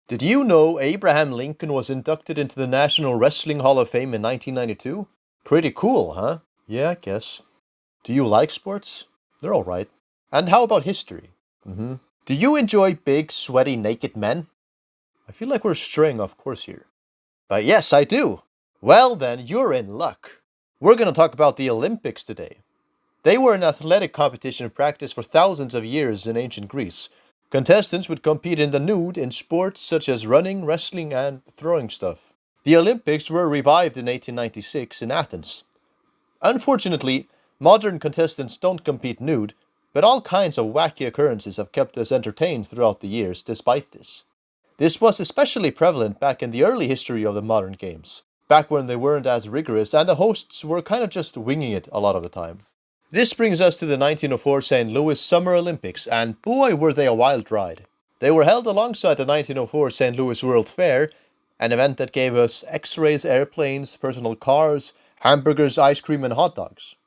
Did you know Abraham Lincoln was inducted into the National Wrestling Hall of Fame in 1992? Pretty cool, huh? Yeah, I guess. Do you like sports? They're alright. And how about history? Do you enjoy big, sweaty, naked men? I feel like we're straying off course here. But yes, I do. Well then, you're in luck. We're gonna talk about the Olympics today. They were an athletic competition practiced for thousands of years in ancient Greece. Contestants would compete in the nude in sports such as running, wrestling, and throwing stuff. The Olympics were revived in 1896 in Athens. Unfortunately, modern contestants don't compete nude, but all kinds of wacky occurrences have kept us entertained throughout the years despite this. This was especially prevalent back in the early history of the modern games, back when they weren't as rigorous and the hosts were kind of just winging it a lot of the time. This brings us to the 1904 St. Louis Summer Olympics, and boy were they a wild ride. They were held alongside the 1904 St. Louis World Fair, an event that gave us X-rays, airplanes, personal cars, hamburgers, ice cream, and hot dogs.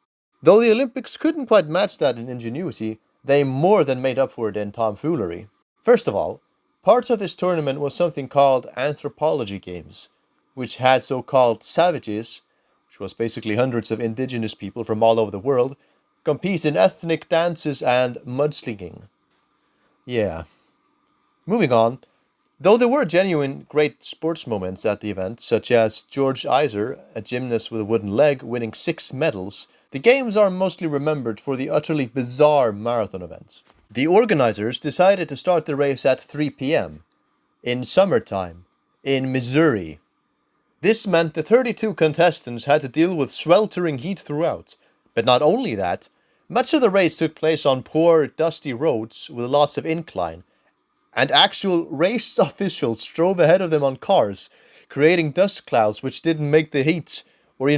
Though the Olympics couldn't quite match that in ingenuity, they more than made up for it in tomfoolery. First of all, parts of this tournament was something called anthropology games, which had so-called savages, which was basically hundreds of indigenous people from all over the world, compete in ethnic dances and mudslinging. Yeah. Moving on. Though there were genuine great sports moments at the event, such as George Iser, a gymnast with a wooden leg, winning 6 medals, the games are mostly remembered for the utterly bizarre marathon event. The organizers decided to start the race at 3 p.m. in summertime, in Missouri. This meant the 32 contestants had to deal with sweltering heat throughout. But not only that, much of the race took place on poor, dusty roads with lots of incline, and actual race officials drove ahead of them on cars, creating dust clouds which didn't make the heat, or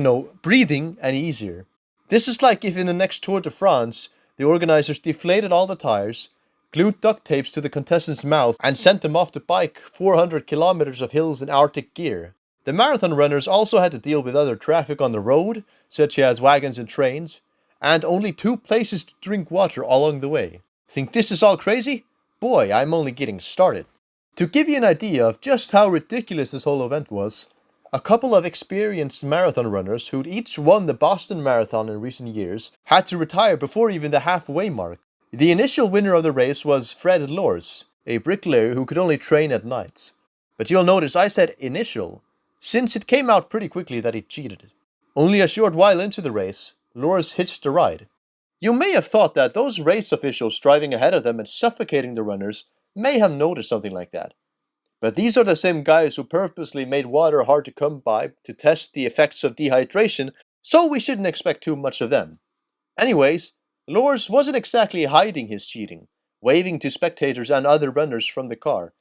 breathing any easier. This is like if in the next Tour de France, the organizers deflated all the tires, glued duct tapes to the contestants' mouths, and sent them off to bike 400 kilometers of hills in Arctic gear. The marathon runners also had to deal with other traffic on the road, such as wagons and trains, and only 2 places to drink water along the way. Think this is all crazy? Boy, I'm only getting started. To give you an idea of just how ridiculous this whole event was, a couple of experienced marathon runners who'd each won the Boston Marathon in recent years had to retire before even the halfway mark. The initial winner of the race was Fred Lors, a bricklayer who could only train at nights. But you'll notice I said initial, since it came out pretty quickly that he cheated. Only a short while into the race, Lors hitched a ride. You may have thought that those race officials driving ahead of them and suffocating the runners may have noticed something like that. But these are the same guys who purposely made water hard to come by to test the effects of dehydration, so we shouldn't expect too much of them. Anyways, Lors wasn't exactly hiding his cheating, waving to spectators and other runners from the car,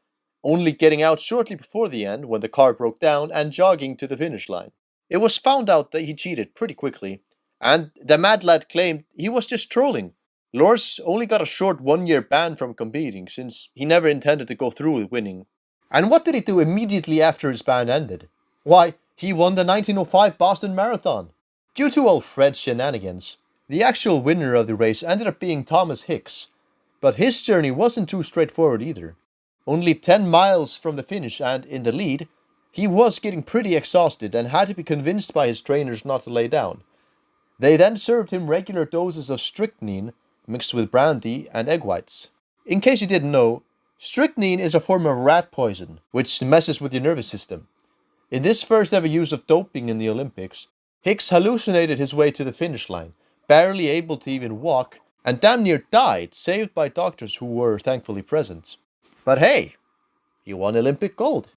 only getting out shortly before the end when the car broke down and jogging to the finish line. It was found out that he cheated pretty quickly, and the mad lad claimed he was just trolling. Lors only got a short 1-year ban from competing since he never intended to go through with winning. And what did he do immediately after his ban ended? Why, he won the 1905 Boston Marathon. Due to old Fred's shenanigans, the actual winner of the race ended up being Thomas Hicks, but his journey wasn't too straightforward either. Only 10 miles from the finish and in the lead, he was getting pretty exhausted and had to be convinced by his trainers not to lay down. They then served him regular doses of strychnine mixed with brandy and egg whites. In case you didn't know, strychnine is a form of rat poison, which messes with your nervous system. In this first ever use of doping in the Olympics, Hicks hallucinated his way to the finish line, barely able to even walk, and damn near died, saved by doctors who were thankfully present. But hey, he won Olympic gold.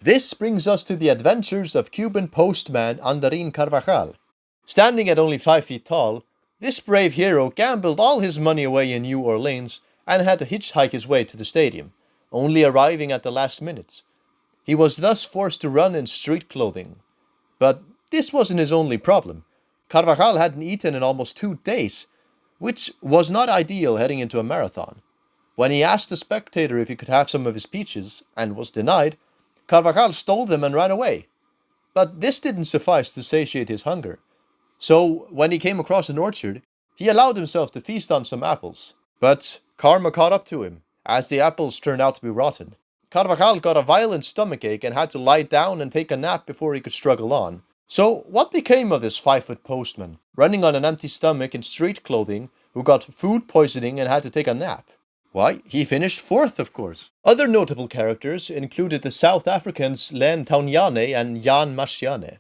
This brings us to the adventures of Cuban postman Andarin Carvajal. Standing at only 5 feet tall, this brave hero gambled all his money away in New Orleans and had to hitchhike his way to the stadium, only arriving at the last minute. He was thus forced to run in street clothing. But this wasn't his only problem. Carvajal hadn't eaten in almost 2 days, which was not ideal heading into a marathon. When he asked the spectator if he could have some of his peaches, and was denied, Carvajal stole them and ran away. But this didn't suffice to satiate his hunger. So, when he came across an orchard, he allowed himself to feast on some apples. But karma caught up to him, as the apples turned out to be rotten. Carvajal got a violent stomachache and had to lie down and take a nap before he could struggle on. So, what became of this 5-foot postman, running on an empty stomach in street clothing, who got food poisoning and had to take a nap? Why, he finished fourth, of course. Other notable characters included the South Africans Len Tauniane and Jan Masciane,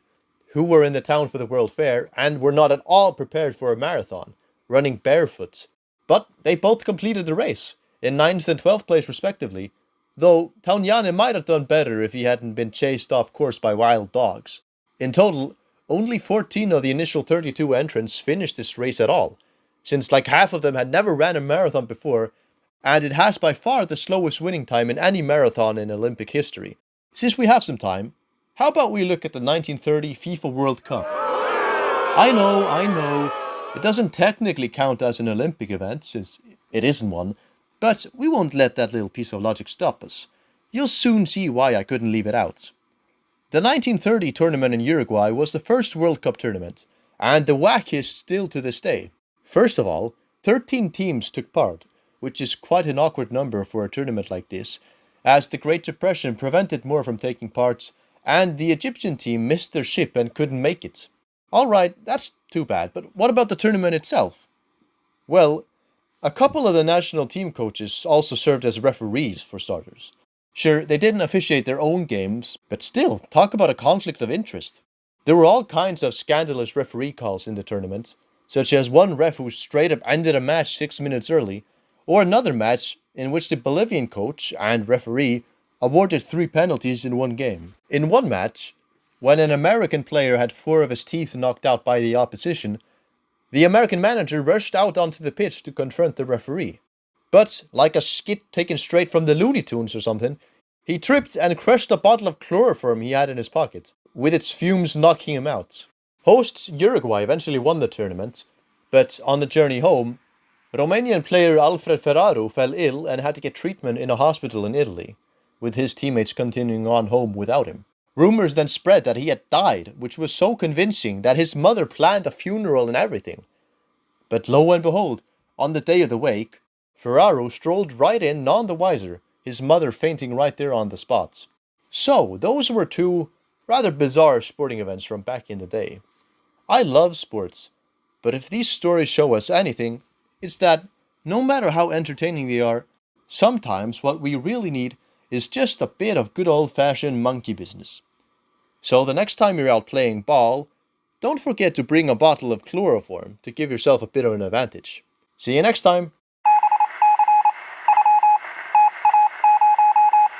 who were in the town for the World Fair and were not at all prepared for a marathon, running barefoot. But they both completed the race, in 9th and 12th place respectively, though Tauniane might have done better if he hadn't been chased off course by wild dogs. In total, only 14 of the initial 32 entrants finished this race at all, since like half of them had never ran a marathon before, and it has by far the slowest winning time in any marathon in Olympic history. Since we have some time, how about we look at the 1930 FIFA World Cup? I know, it doesn't technically count as an Olympic event, since it isn't one, but we won't let that little piece of logic stop us. You'll soon see why I couldn't leave it out. The 1930 tournament in Uruguay was the first World Cup tournament, and the wackiest still to this day. First of all, 13 teams took part, which is quite an awkward number for a tournament like this, as the Great Depression prevented more from taking part, and the Egyptian team missed their ship and couldn't make it. Alright, that's too bad, but what about the tournament itself? Well, a couple of the national team coaches also served as referees, for starters. Sure, they didn't officiate their own games, but still, talk about a conflict of interest. There were all kinds of scandalous referee calls in the tournament, such as one ref who straight up ended a match 6 minutes early, or another match in which the Bolivian coach and referee awarded 3 penalties in one game. In one match, when an American player had 4 of his teeth knocked out by the opposition, the American manager rushed out onto the pitch to confront the referee. But, like a skit taken straight from the Looney Tunes or something, he tripped and crushed a bottle of chloroform he had in his pocket, with its fumes knocking him out. Hosts Uruguay eventually won the tournament, but on the journey home, Romanian player Alfred Ferraru fell ill and had to get treatment in a hospital in Italy, with his teammates continuing on home without him. Rumors then spread that he had died, which was so convincing that his mother planned a funeral and everything. But lo and behold, on the day of the wake, Ferraro strolled right in none the wiser, his mother fainting right there on the spot. So, those were 2 rather bizarre sporting events from back in the day. I love sports, but if these stories show us anything, it's that, no matter how entertaining they are, sometimes what we really need is just a bit of good old-fashioned monkey business. So the next time you're out playing ball, don't forget to bring a bottle of chloroform to give yourself a bit of an advantage. See you next time!